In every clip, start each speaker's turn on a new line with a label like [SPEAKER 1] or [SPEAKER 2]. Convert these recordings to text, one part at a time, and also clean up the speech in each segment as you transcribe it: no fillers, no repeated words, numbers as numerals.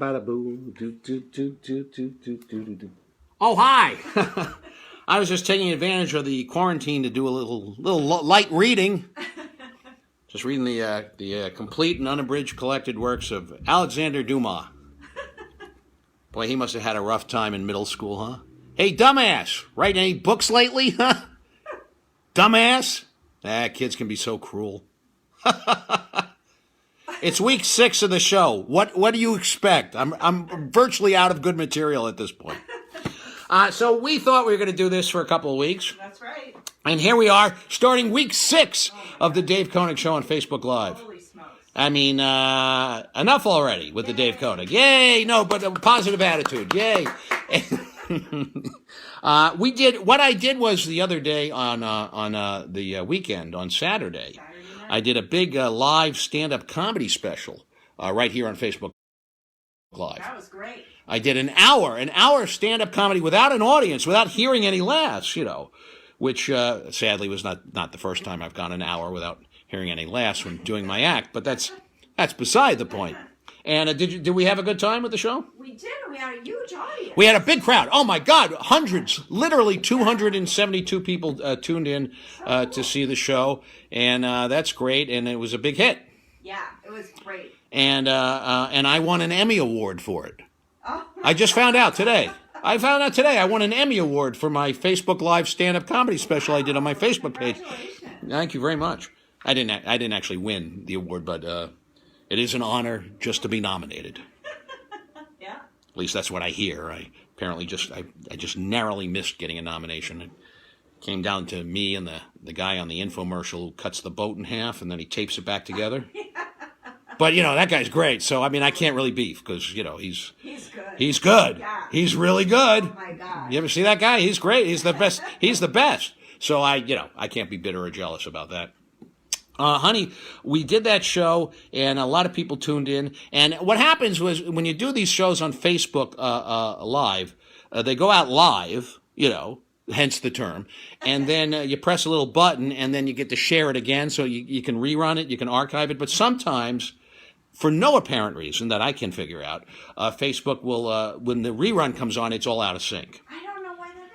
[SPEAKER 1] bada boom. Do do do do do do do do. Oh, hi. I was just taking advantage of the quarantine to do a little light reading. Just reading the complete and unabridged collected works of Alexander Dumas. Boy, he must have had a rough time in middle school, huh? Hey, dumbass, writing any books lately, huh? Dumbass? Kids can be so cruel. It's week 6 of the show. What do you expect? I'm virtually out of good material at this point. So we thought we were going to do this for a couple of weeks.
[SPEAKER 2] That's right.
[SPEAKER 1] And here we are, starting week 6 of the Dave Konig Show on Facebook Live.
[SPEAKER 2] Holy smokes.
[SPEAKER 1] I mean, enough already with the Dave Konig. Yay! No, but a positive attitude. Yay! What I did was the other day on the weekend, on Saturday, I did a big live stand-up comedy special right here on Facebook Live.
[SPEAKER 2] That was great.
[SPEAKER 1] I did an hour stand-up comedy without an audience, without hearing any laughs, which sadly was not the first time I've gone an hour without hearing any laughs when doing my act, but that's beside the point. And did we have a good time with the show?
[SPEAKER 2] We did. We had a huge audience.
[SPEAKER 1] We had a big crowd. Oh my God, hundreds, literally 272 people tuned in to see the show, and that's great. And it was a big hit.
[SPEAKER 2] Yeah, it was great.
[SPEAKER 1] And I won an Emmy Award for it.
[SPEAKER 2] Oh.
[SPEAKER 1] I just found out today. I won an Emmy Award for my Facebook Live stand-up comedy special I did on my Facebook page. Thank you very much. I didn't actually win the award, but it is an honor just to be nominated.
[SPEAKER 2] Yeah.
[SPEAKER 1] At least that's what I hear. I just narrowly missed getting a nomination. It came down to me and the guy on the infomercial who cuts the boat in half and then he tapes it back together. But, that guy's great. So, I mean, I can't really beef because, he's
[SPEAKER 2] good.
[SPEAKER 1] He's good.
[SPEAKER 2] Yeah.
[SPEAKER 1] He's really good.
[SPEAKER 2] Oh, my God.
[SPEAKER 1] You ever see that guy? He's great. He's the best. He's the best. So, I can't be bitter or jealous about that. Honey, we did that show, and a lot of people tuned in. And what happens was when you do these shows on Facebook Live, they go out live, hence the term. And then you press a little button, and then you get to share it again. So you can rerun it, you can archive it. But sometimes, for no apparent reason that I can figure out, Facebook will, when the rerun comes on, it's all out of sync.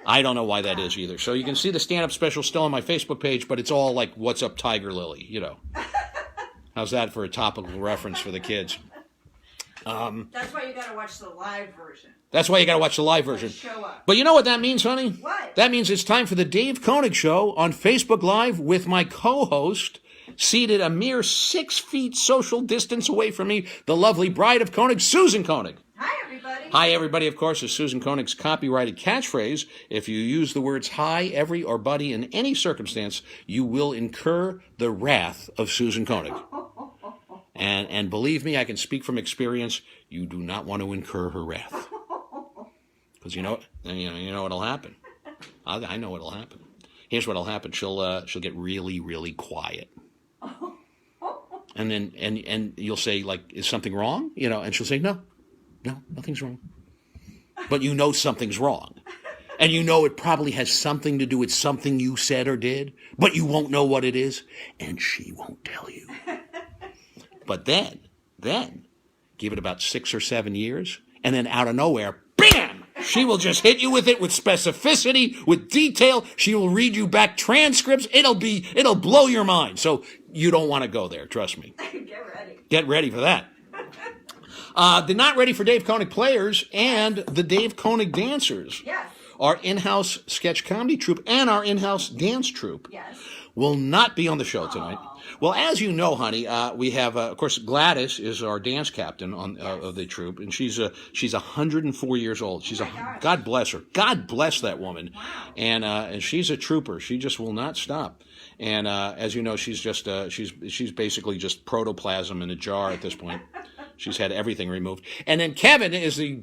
[SPEAKER 1] I don't know why that is either. So you can see the stand-up special still on my Facebook page, but it's all like, what's up, Tiger Lily, How's that for a topical reference for the kids?
[SPEAKER 2] That's why you got to watch the live version.
[SPEAKER 1] That's why you got to watch the live version.
[SPEAKER 2] Show up.
[SPEAKER 1] But you know what that means, honey?
[SPEAKER 2] What?
[SPEAKER 1] That means it's time for the Dave Konig Show on Facebook Live with my co-host, seated a mere 6 feet social distance away from me, the lovely bride of Konig, Susan Konig.
[SPEAKER 2] Hi, everybody.
[SPEAKER 1] Hi, everybody, of course, is Susan Konig's copyrighted catchphrase. If you use the words hi, every, or buddy in any circumstance, you will incur the wrath of Susan Konig. And believe me, I can speak from experience, you do not want to incur her wrath. Because you know what'll happen. I know what'll happen. Here's what'll happen. She'll get really, really quiet. And then and you'll say, like, is something wrong? And she'll say, no, nothing's wrong. But something's wrong. And it probably has something to do with something you said or did, but you won't know what it is, and she won't tell you. But then, give it about 6 or 7 years, and then out of nowhere, bam! She will just hit you with it with specificity, with detail. She will read you back transcripts. It'll blow your mind. So you don't want to go there, trust me.
[SPEAKER 2] Get ready.
[SPEAKER 1] Get ready for that. The Not Ready for Dave Konig Players and the Dave Konig Dancers.
[SPEAKER 2] Yes.
[SPEAKER 1] Our in-house sketch comedy troupe and our in-house dance troupe.
[SPEAKER 2] Yes.
[SPEAKER 1] Will not be on the show tonight. Well, as you know, honey, we have, of course, Gladys is our dance captain of the troupe, and she's 104 years old. God bless her. God bless that woman.
[SPEAKER 2] Wow.
[SPEAKER 1] And she's a trooper. She just will not stop. And as you know, she's just she's basically just protoplasm in a jar at this point. She's had everything removed. And then Kevin is the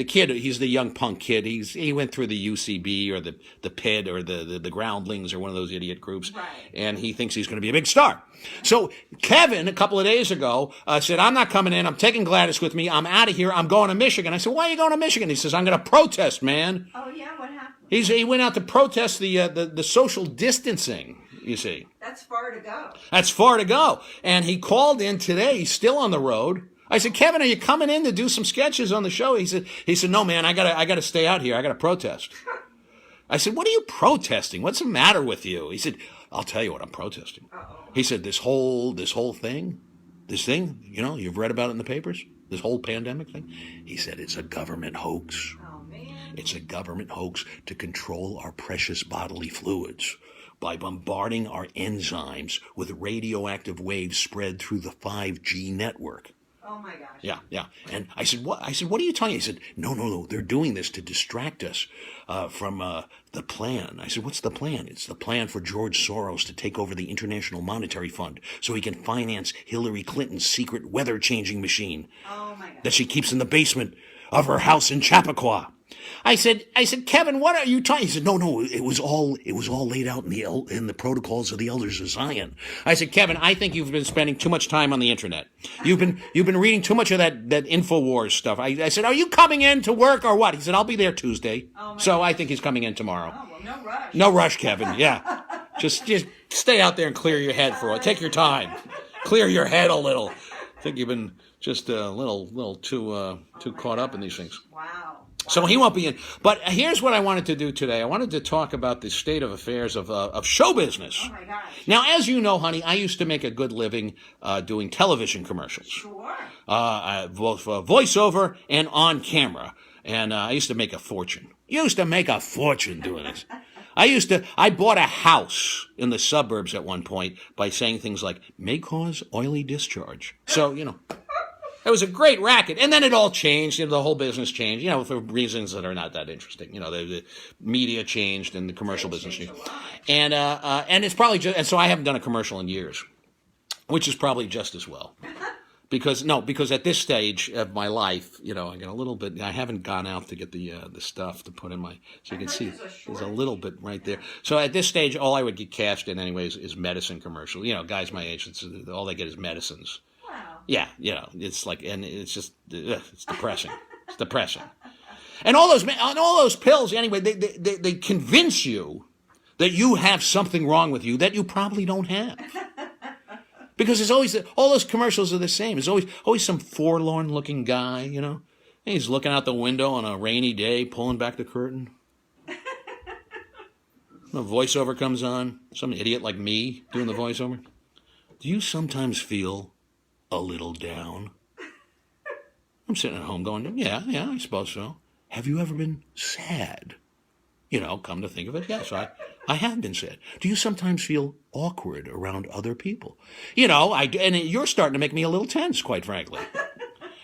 [SPEAKER 1] kid. He's the young punk kid. He went through the UCB or the PID or the Groundlings or one of those idiot groups.
[SPEAKER 2] Right.
[SPEAKER 1] And he thinks he's going to be a big star. So Kevin, a couple of days ago, said, I'm not coming in. I'm taking Gladys with me. I'm out of here. I'm going to Michigan. I said, why are you going to Michigan? He says, I'm going to protest, man.
[SPEAKER 2] Oh, yeah? What happened?
[SPEAKER 1] He went out to protest the social distancing, you see.
[SPEAKER 2] That's far to go.
[SPEAKER 1] That's far to go. And he called in today. He's still on the road. I said, Kevin, are you coming in to do some sketches on the show? He said, no, man, I gotta stay out here. I gotta protest. I said, what are you protesting? What's the matter with you? He said, I'll tell you what I'm protesting. He said, this whole thing, you've read about it in the papers, this whole pandemic thing. He said, it's a government hoax.
[SPEAKER 2] Oh, man.
[SPEAKER 1] It's a government hoax to control our precious bodily fluids by bombarding our enzymes with radioactive waves spread through the 5G network.
[SPEAKER 2] Oh my gosh.
[SPEAKER 1] Yeah. And I said, what? What are you talking? He said, no. They're doing this to distract us from the plan. I said, what's the plan? It's the plan for George Soros to take over the International Monetary Fund so he can finance Hillary Clinton's secret weather-changing machine that she keeps in the basement of her house in Chappaqua. I said, Kevin, what are you talking? He said, no, it was all laid out in the protocols of the elders of Zion. I said, Kevin, I think you've been spending too much time on the internet. You've been reading too much of that InfoWars stuff. I said, are you coming in to work or what? He said, I'll be there Tuesday. So I think he's coming in tomorrow.
[SPEAKER 2] Oh, well, no rush.
[SPEAKER 1] No rush, Kevin. Yeah. Just stay out there and clear your head for a while. Take your time. Clear your head a little. I think you've been just a little too caught up in these things.
[SPEAKER 2] Wow.
[SPEAKER 1] So he won't be in. But here's what I wanted to do today. I wanted to talk about the state of affairs of show business.
[SPEAKER 2] Oh, my gosh.
[SPEAKER 1] Now, as you know, honey, I used to make a good living doing television commercials.
[SPEAKER 2] Sure.
[SPEAKER 1] Both voiceover and on camera. And I used to make a fortune. Doing this. I bought a house in the suburbs at one point by saying things like, may cause oily discharge. So, it was a great racket. And then it all changed. The whole business changed, for reasons that are not that interesting. The media changed and the commercial business changed. And it's probably just, and so I haven't done a commercial in years, which is probably just as well. Because at this stage of my life, I get a little bit, I haven't gone out to get the stuff to put in so you can see there's a little bit right there. So at this stage, all I would get cashed in anyways is medicine commercial. Guys my age, all they get is medicines. Yeah, it's like, and it's just, it's depressing. It's depressing. And all those pills, anyway, they convince you that you have something wrong with you that you probably don't have. Because it's always, all those commercials are the same. There's always some forlorn-looking guy, and he's looking out the window on a rainy day, pulling back the curtain. The voiceover comes on, some idiot like me doing the voiceover. Do you sometimes feel a little down? I'm sitting at home going, yeah, I suppose so. Have you ever been sad? Come to think of it, yes, I have been sad. Do you sometimes feel awkward around other people? And you're starting to make me a little tense, quite frankly.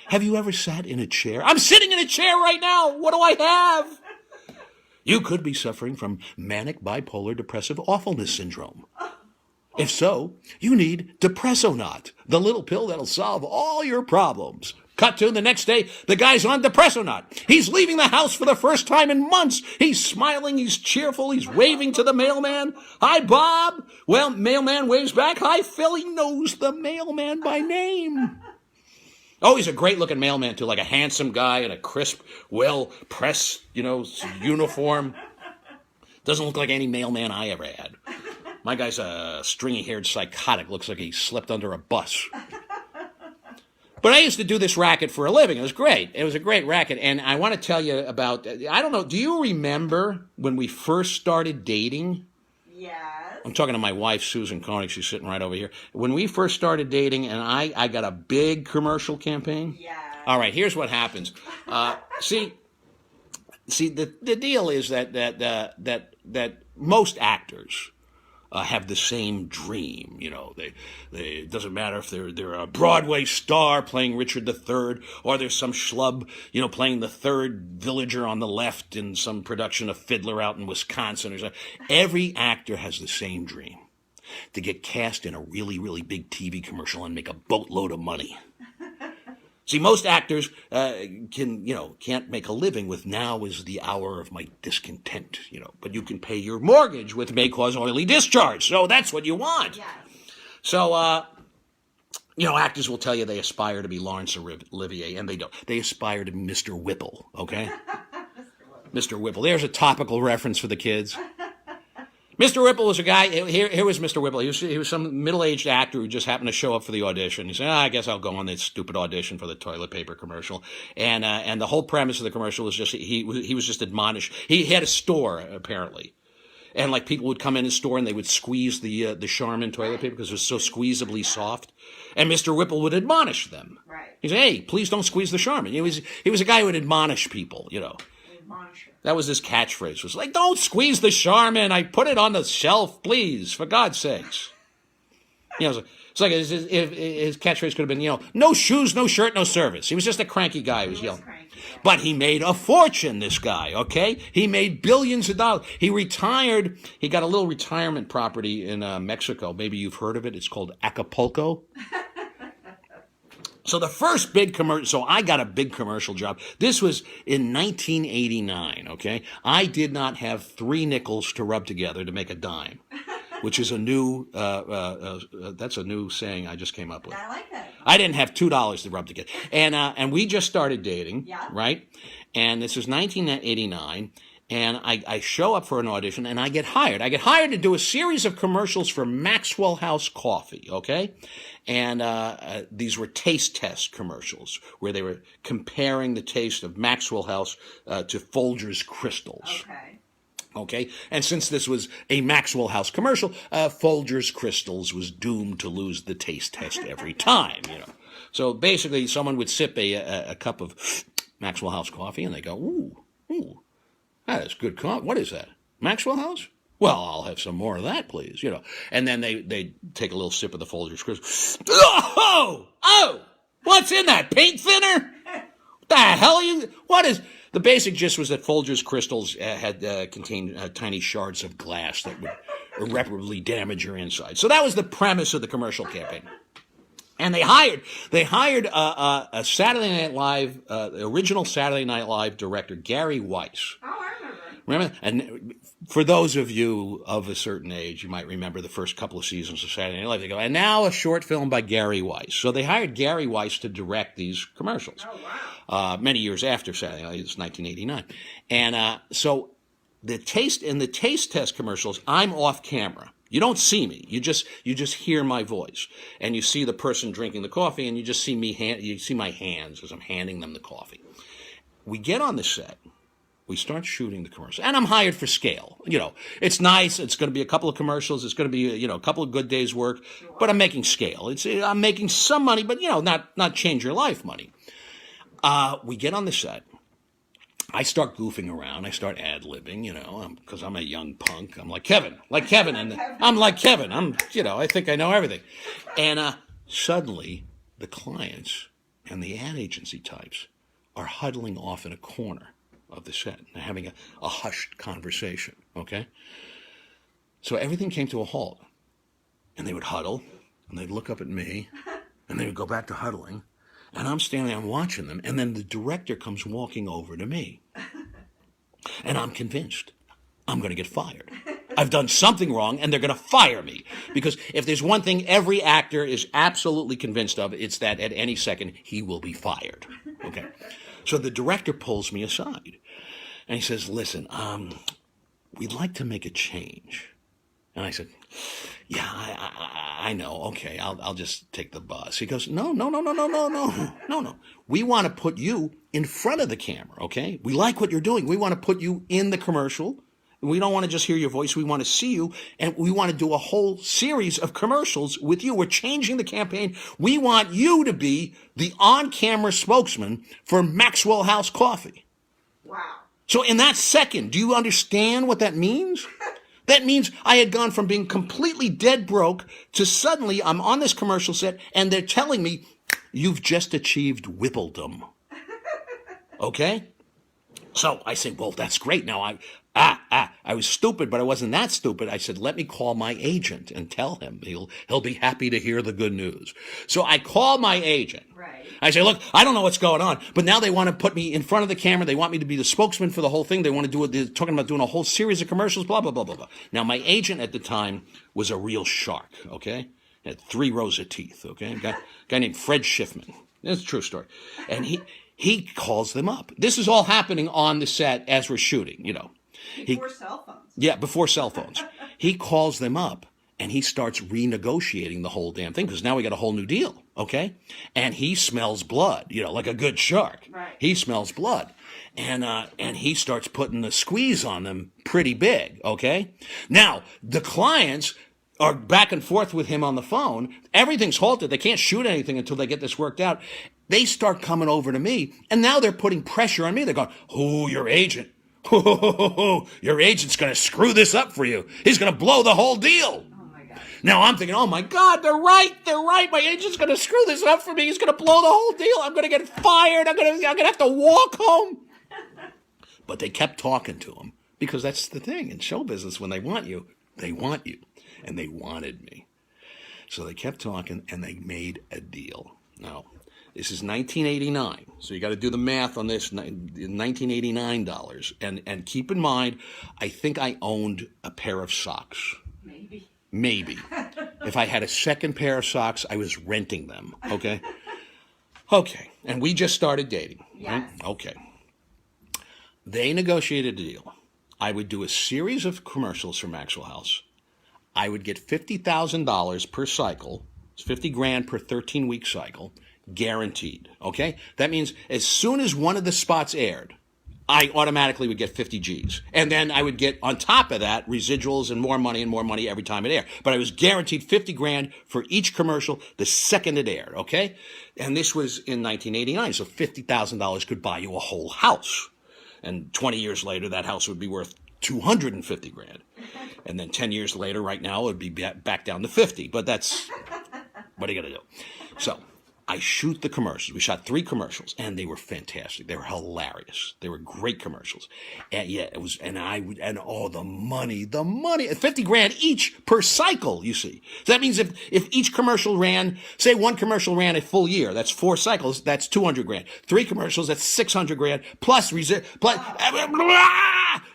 [SPEAKER 1] Have you ever sat in a chair? I'm sitting in a chair right now. What do I have? You could be suffering from manic bipolar depressive awfulness syndrome. If so, you need Depressonaut, the little pill that'll solve all your problems. Cut to the next day, the guy's on Depressonaut. He's leaving the house for the first time in months. He's smiling, he's cheerful, he's waving to the mailman. Hi, Bob. Well, mailman waves back. Hi, Phil. He knows the mailman by name. Oh, he's a great-looking mailman, too, like a handsome guy in a crisp, well-pressed, uniform. Doesn't look like any mailman I ever had. My guy's a stringy-haired psychotic. Looks like he slept under a bus. But I used to do this racket for a living. It was great. It was a great racket. And I want to tell you about, I don't know, do you remember when we first started dating?
[SPEAKER 2] Yes.
[SPEAKER 1] I'm talking to my wife, Susan Konig. She's sitting right over here. When we first started dating and I got a big commercial campaign.
[SPEAKER 2] Yeah.
[SPEAKER 1] All right, here's what happens. See, the deal is that most actors have the same dream. It doesn't matter if they're a Broadway star playing Richard III, or there's some schlub, playing the third villager on the left in some production of Fiddler out in Wisconsin or something. Every actor has the same dream: to get cast in a really, really big TV commercial and make a boatload of money. See, most actors can't make a living with "now is the hour of my discontent," but you can pay your mortgage with "may cause oily discharge." So that's what you want.
[SPEAKER 2] Yes.
[SPEAKER 1] So, actors will tell you they aspire to be Laurence Olivier, and they don't. They aspire to be Mr. Whipple, okay? Mr. Whipple. There's a topical reference for the kids. Mr. Whipple was a guy. Here was Mr. Whipple. He was some middle-aged actor who just happened to show up for the audition. He said, I guess I'll go on this stupid audition for the toilet paper commercial. And the whole premise of the commercial was just he was just admonished. He had a store apparently, and like people would come in his store and they would squeeze the Charmin toilet paper because it was so squeezably soft. And Mr. Whipple would admonish them.
[SPEAKER 2] Right.
[SPEAKER 1] He said, "Hey, please don't squeeze the Charmin." He was a guy who would admonish people. That was his catchphrase. It was like, "Don't squeeze the Charmin. I put it on the shelf, please, for God's sakes." It's like his catchphrase could have been, no shoes, no shirt, no service. He was just a cranky guy who was yelling. But he made a fortune, this guy, okay? He made billions of dollars. He retired. He got a little retirement property in Mexico. Maybe you've heard of it. It's called Acapulco. So the first big commercial, so I got a big commercial job. This was in 1989, okay? I did not have 3 nickels to rub together to make a dime, which is a new, that's a new saying I just came up with.
[SPEAKER 2] I like that.
[SPEAKER 1] I didn't have $2 to rub together. And we just started dating,
[SPEAKER 2] yeah.
[SPEAKER 1] Right? And this is 1989. And I show up for an audition, and I get hired. I get hired to do a series of commercials for Maxwell House Coffee, okay? And these were taste test commercials where they were comparing the taste of Maxwell House to Folgers Crystals. Okay, and since this was a Maxwell House commercial, Folgers Crystals was doomed to lose the taste test every time, So basically, someone would sip a cup of Maxwell House coffee, and they go, ooh. That is good coffee. What is that? Maxwell House? Well, I'll have some more of that, please. And then they take a little sip of the Folgers Crystals. Oh! What's in that? Paint thinner? What the hell what is? The basic gist was that Folgers Crystals contained tiny shards of glass that would irreparably damage your inside. So that was the premise of the commercial campaign. And they hired a Saturday Night Live, the original Saturday Night Live director, Gary Weiss.
[SPEAKER 2] Oh, I remember.
[SPEAKER 1] Remember? And for those of you of a certain age, you might remember the first couple of seasons of Saturday Night Live. They go, and now a short film by Gary Weiss. So they hired Gary Weiss to direct these commercials.
[SPEAKER 2] Oh, wow.
[SPEAKER 1] Many years after Saturday Night Live, it's 1989. And so the taste test commercials, I'm off camera. You don't see me. You just hear my voice, and you see the person drinking the coffee, and you just see you see my hands as I'm handing them the coffee. We get on the set. We start shooting the commercial, and I'm hired for scale. It's nice. It's going to be a couple of commercials. It's going to be a couple of good days' work, but I'm making scale. I'm making some money, but not change your life money. We get on the set. I start goofing around. I start ad-libbing, because I'm a young punk. I'm like Kevin, and I'm like Kevin. I think I know everything. And suddenly, the clients and the ad agency types are huddling off in a corner of the set. They're having a hushed conversation, okay? So everything came to a halt. And they would huddle, and they'd look up at me, and they would go back to huddling. And I'm standing there, I'm watching them, and then the director comes walking over to me. And I'm convinced I'm going to get fired. I've done something wrong, and they're going to fire me. Because if there's one thing every actor is absolutely convinced of, it's that at any second he will be fired. Okay. So the director pulls me aside, and he says, listen, we'd like to make a change. And I said, yeah, I know. Okay, I'll just take the bus. He goes, no. We want to put you in front of the camera, okay? We like what you're doing. We want to put you in the commercial. We don't want to just hear your voice. We want to see you, and we want to do a whole series of commercials with you. We're changing the campaign. We want you to be the on-camera spokesman for Maxwell House Coffee.
[SPEAKER 2] Wow.
[SPEAKER 1] So in that second, do you understand what that means? That means I had gone from being completely dead broke to suddenly I'm on this commercial set and they're telling me, you've just achieved Whippledom. Okay? So I say, well, that's great. Now I was stupid, but I wasn't that stupid. I said, let me call my agent and tell him. He'll be happy to hear the good news. So I call my agent.
[SPEAKER 2] Right.
[SPEAKER 1] I say, look, I don't know what's going on, but now they want to put me in front of the camera. They want me to be the spokesman for the whole thing. They want to do it. They're talking about doing a whole series of commercials, blah, blah, blah, blah, blah. Now, my agent at the time was a real shark, okay? He had 3 rows of teeth, okay? A guy named Fred Schiffman. That's a true story. And he calls them up. This is all happening on the set as we're shooting,
[SPEAKER 2] Before cell phones.
[SPEAKER 1] Yeah, before cell phones. He calls them up and he starts renegotiating the whole damn thing because now we got a whole new deal, okay? And he smells blood, like a good shark.
[SPEAKER 2] Right.
[SPEAKER 1] He smells blood. And he starts putting the squeeze on them pretty big, okay? Now, the clients are back and forth with him on the phone. Everything's halted. They can't shoot anything until they get this worked out. They start coming over to me, and now they're putting pressure on me. They're going, your agent. Your agent's going to screw this up for you. He's going to blow the whole deal.
[SPEAKER 2] Oh, my God.
[SPEAKER 1] Now I'm thinking, oh, my God, they're right. My agent's going to screw this up for me. He's going to blow the whole deal. I'm going to get fired. I'm going to have to walk home. But they kept talking to him because that's the thing. In show business, when they want you, they want you. And they wanted me. So they kept talking, and they made a deal. Now, this is 1989, so you got to do the math on this, $1989. And keep in mind, I think I owned a pair of socks. Maybe. If I had a second pair of socks, I was renting them, okay? Okay, and we just started dating. Right?
[SPEAKER 2] Yes.
[SPEAKER 1] Okay. They negotiated a deal. I would do a series of commercials for Maxwell House. I would get $50,000 per cycle, it's $50,000 per 13-week cycle, guaranteed, okay? That means as soon as one of the spots aired, I automatically would get 50 G's. And then I would get, on top of that, residuals and more money every time it aired. But I was guaranteed $50,000 for each commercial the second it aired, okay? And this was in 1989, so $50,000 could buy you a whole house. And 20 years later, that house would be worth $250,000. And then 10 years later, right now, it would be back down to 50. But that's, what are you going to do? So I shoot the commercials. We shot 3 commercials, and they were fantastic. They were hilarious. They were great commercials. And yeah, it was, the money, $50,000 each per cycle, you see. So that means if each commercial ran, say one commercial ran a full year, that's 4 cycles, that's $200,000. 3 commercials, that's $600,000 plus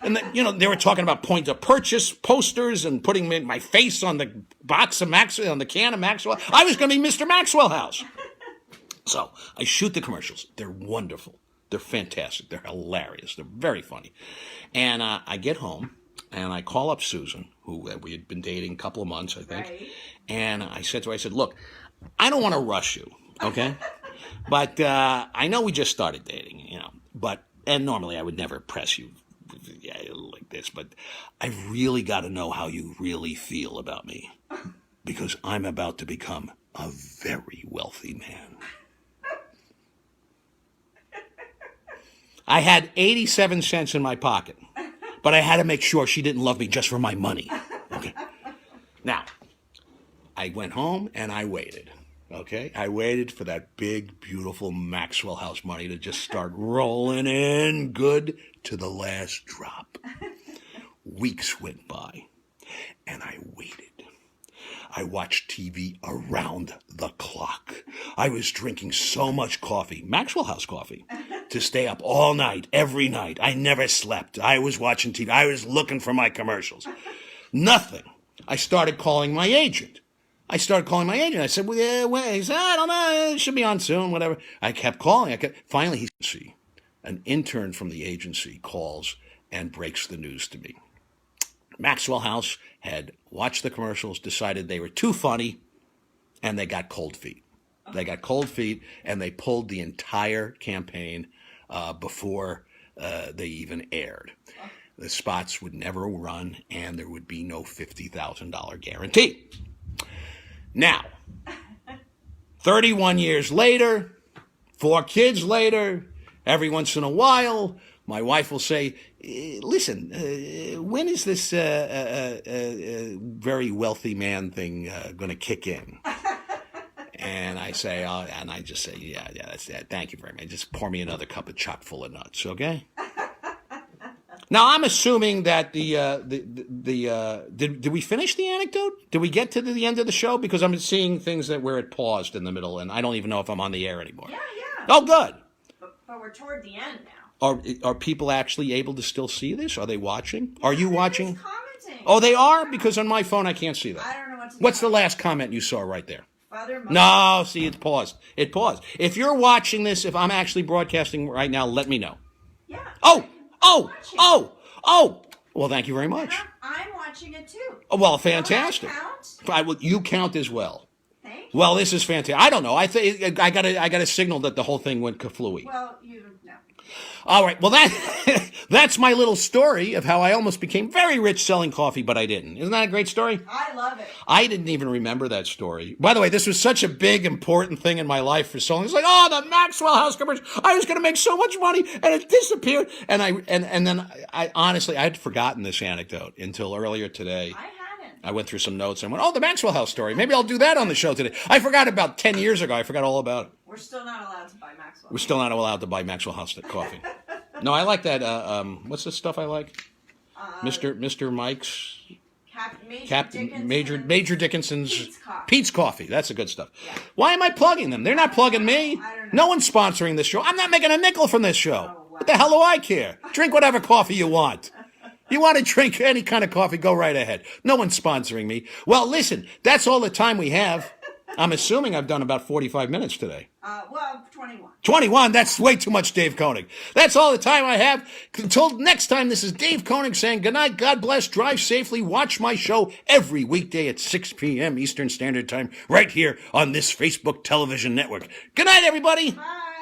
[SPEAKER 1] and then, they were talking about point of purchase posters and putting my face on the box of Maxwell, on the can of Maxwell. I was going to be Mr. Maxwell House. So I shoot the commercials. They're wonderful. They're fantastic. They're hilarious. They're very funny. And I get home, and I call up Susan, who we had been dating a couple of months, I think.
[SPEAKER 2] Right.
[SPEAKER 1] And I said to her, look, I don't want to rush you, okay? But I know we just started dating, and normally I would never press you like this, but I really got to know how you really feel about me because I'm about to become a very wealthy man. I had 87 cents in my pocket, but I had to make sure she didn't love me just for my money. Okay. Now, I went home and I waited. Okay, I waited for that big, beautiful Maxwell House money to just start rolling in good to the last drop. Weeks went by, and I waited. I watched TV around the clock. I was drinking so much coffee, Maxwell House coffee, to stay up all night, every night. I never slept. I was watching TV. I was looking for my commercials. Nothing. I started calling my agent. I said, well, yeah, wait. He said, I don't know. It should be on soon, whatever. I kept calling. Finally, an intern from the agency calls and breaks the news to me. Maxwell House had watched the commercials, decided they were too funny, and they got cold feet. They got cold feet, and they pulled the entire campaign before they even aired. The spots would never run, and there would be no $50,000 guarantee. Now, 31 years later, 4 kids later, every once in a while, my wife will say, listen, when is this very wealthy man thing going to kick in? And I say, and I just say, yeah, that's that. Thank you very much. Just pour me another cup of chock full of nuts, okay? Now, I'm assuming that did we finish the anecdote? Did we get to the end of the show? Because I'm seeing things where it paused in the middle, and I don't even know if I'm on the air anymore.
[SPEAKER 2] Yeah.
[SPEAKER 1] Oh, good.
[SPEAKER 2] But we're toward the end now.
[SPEAKER 1] Are people actually able to still see this? Are they watching? Are you watching?
[SPEAKER 2] Commenting.
[SPEAKER 1] Oh, they are? Because on my phone, I can't see that.
[SPEAKER 2] I don't know what to
[SPEAKER 1] What's the last comment you saw right there?
[SPEAKER 2] Father, mother.
[SPEAKER 1] No, see, it paused. It paused. If you're watching this, if I'm actually broadcasting right now, let me know.
[SPEAKER 2] Yeah.
[SPEAKER 1] Oh! Well, thank you very much.
[SPEAKER 2] I'm watching watching it too.
[SPEAKER 1] Oh, well, fantastic.
[SPEAKER 2] Don't I count?
[SPEAKER 1] You count as well.
[SPEAKER 2] Thank you.
[SPEAKER 1] Well, this is fantastic. I don't know. I think I got a signal that the whole thing went kaflooey.
[SPEAKER 2] Well, you know.
[SPEAKER 1] All right. Well, that's my little story of how I almost became very rich selling coffee, but I didn't. Isn't that a great story?
[SPEAKER 2] I love it.
[SPEAKER 1] I didn't even remember that story. By the way, this was such a big, important thing in my life for so long. It's like, oh, the Maxwell House commercial. I was going to make so much money, and it disappeared. And then I honestly, I had forgotten this anecdote until earlier today.
[SPEAKER 2] I hadn't.
[SPEAKER 1] I went through some notes and went, oh, the Maxwell House story. Maybe I'll do that on the show today. I forgot about 10 years ago. I forgot all about it.
[SPEAKER 2] We're still not allowed to buy Maxwell.
[SPEAKER 1] We're still not allowed to buy Maxwell House coffee. No, I like that. What's the stuff I like? Mr. Mike's Major Dickinson's Pete's Coffee. That's the good stuff.
[SPEAKER 2] Yeah.
[SPEAKER 1] Why am I plugging them? They're not plugging me.
[SPEAKER 2] I don't know.
[SPEAKER 1] No one's sponsoring this show. I'm not making a nickel from this show. Oh, wow. What the hell do I care? Drink whatever coffee you want. You want to drink any kind of coffee, go right ahead. No one's sponsoring me. Well, listen, that's all the time we have. I'm assuming I've done about 45 minutes today.
[SPEAKER 2] Well, 21.
[SPEAKER 1] 21, that's way too much, Dave Konig. That's all the time I have. Until next time, this is Dave Konig saying good night, God bless, drive safely, watch my show every weekday at 6 p.m. Eastern Standard Time, right here on this Facebook television network. Good night, everybody.
[SPEAKER 2] Bye.